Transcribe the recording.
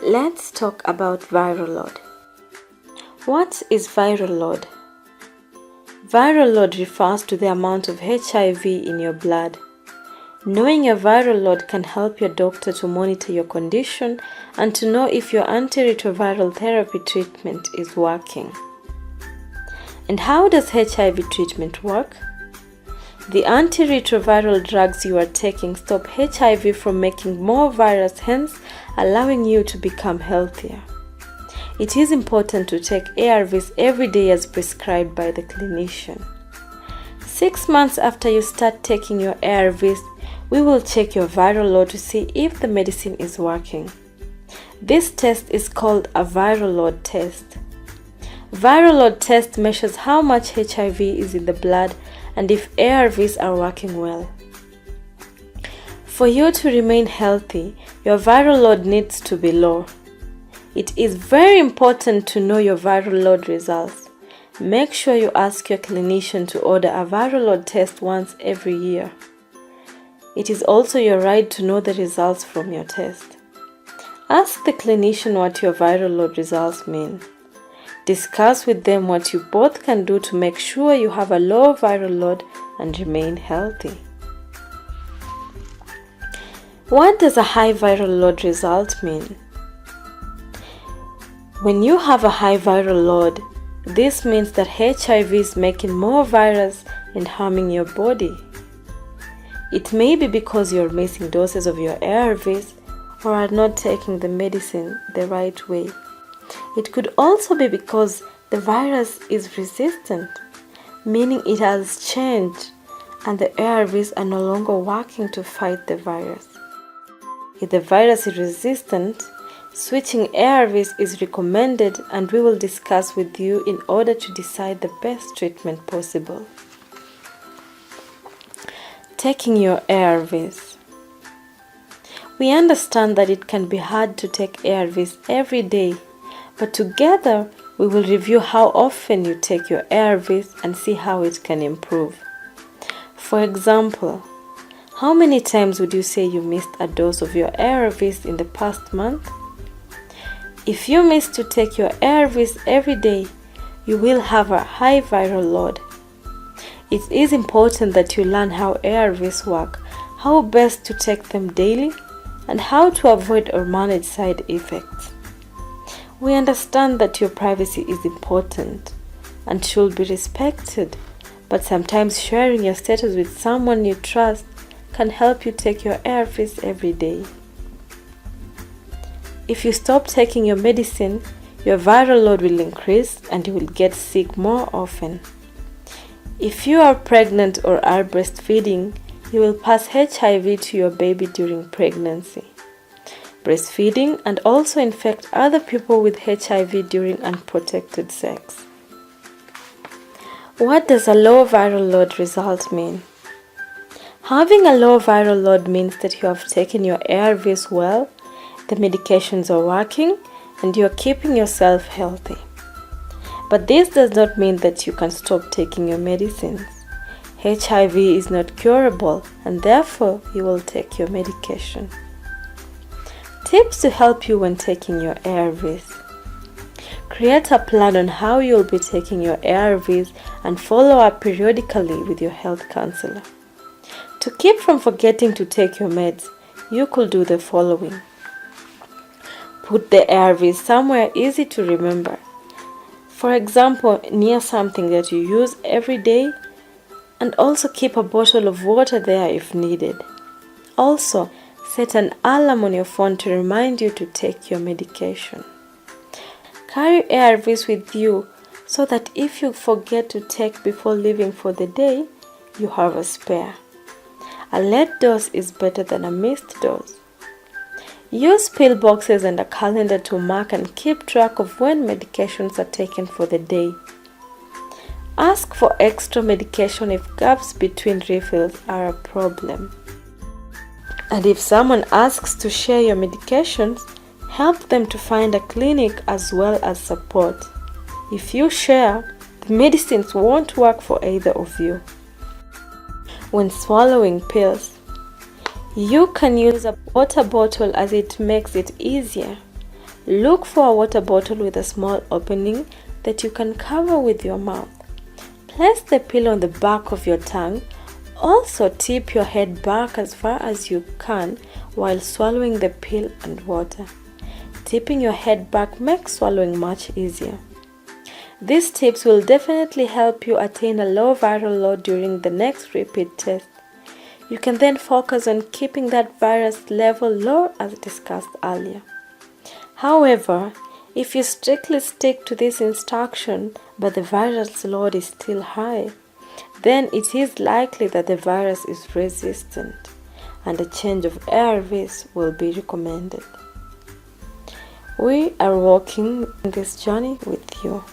Let's talk about viral load. What is viral load? Viral load refers to the amount of HIV in your blood. Knowing your viral load can help your doctor to monitor your condition and to know if your antiretroviral therapy treatment is working. And how does HIV treatment work? The antiretroviral drugs you are taking stop HIV from making more virus, hence allowing you to become healthier. It is important to take ARVs every day as prescribed by the clinician. 6 months after you start taking your ARVs, we will check your viral load to see if the medicine is working. This test is called a viral load test. Viral load test measures how much HIV is in the blood and if ARVs are working well. For you to remain healthy, your viral load needs to be low. It is very important to know your viral load results. Make sure you ask your clinician to order a viral load test once every year. It is also your right to know the results from your test. Ask the clinician what your viral load results mean. Discuss with them what you both can do to make sure you have a low viral load and remain healthy. What does a high viral load result mean? When you have a high viral load, this means that HIV is making more virus and harming your body. It may be because you're missing doses of your ARVs or are not taking the medicine the right way. It could also be because the virus is resistant, meaning it has changed and the ARVs are no longer working to fight the virus. If the virus is resistant, switching ARVs is recommended and we will discuss with you in order to decide the best treatment possible. Taking your ARVs. We understand that it can be hard to take ARVs every day, but together we will review how often you take your ARVs and see how it can improve. For example, how many times would you say you missed a dose of your ARVs in the past month? If you miss to take your ARVs every day, you will have a high viral load. It is important that you learn how ARVs work, how best to take them daily, and how to avoid or manage side effects. We understand that your privacy is important and should be respected, but sometimes sharing your status with someone you trust can help you take your ARVs every day. If you stop taking your medicine, your viral load will increase and you will get sick more often. If you are pregnant or are breastfeeding, you will pass HIV to your baby during pregnancy, breastfeeding, and also infect other people with HIV during unprotected sex. What does a low viral load result mean? Having a low viral load means that you have taken your ARVs well, the medications are working, and you are keeping yourself healthy. But this does not mean that you can stop taking your medicines. HIV is not curable and therefore you will take your medication. Tips to help you when taking your ARVs. Create a plan on how you will be taking your ARVs and follow up periodically with your health counselor. To keep from forgetting to take your meds, you could do the following. Put the ARVs somewhere easy to remember. For example, near something that you use every day, and also keep a bottle of water there if needed. Also, set an alarm on your phone to remind you to take your medication. Carry ARVs with you so that if you forget to take before leaving for the day, you have a spare. A late dose is better than a missed dose. Use pill boxes and a calendar to mark and keep track of when medications are taken for the day. Ask for extra medication if gaps between refills are a problem. And if someone asks to share your medications, help them to find a clinic as well as support. If you share, the medicines won't work for either of you. When swallowing pills, you can use a water bottle as it makes it easier. Look for a water bottle with a small opening that you can cover with your mouth. Place the pill on the back of your tongue. Also tip your head back as far as you can while swallowing the pill and water. Tipping your head back makes swallowing much easier. These tips will definitely help you attain a low viral load during the next repeat test. You can then focus on keeping that virus level low as discussed earlier. However, if you strictly stick to this instruction but the virus load is still high, then it is likely that the virus is resistant and a change of ARVs will be recommended. We are walking this journey with you.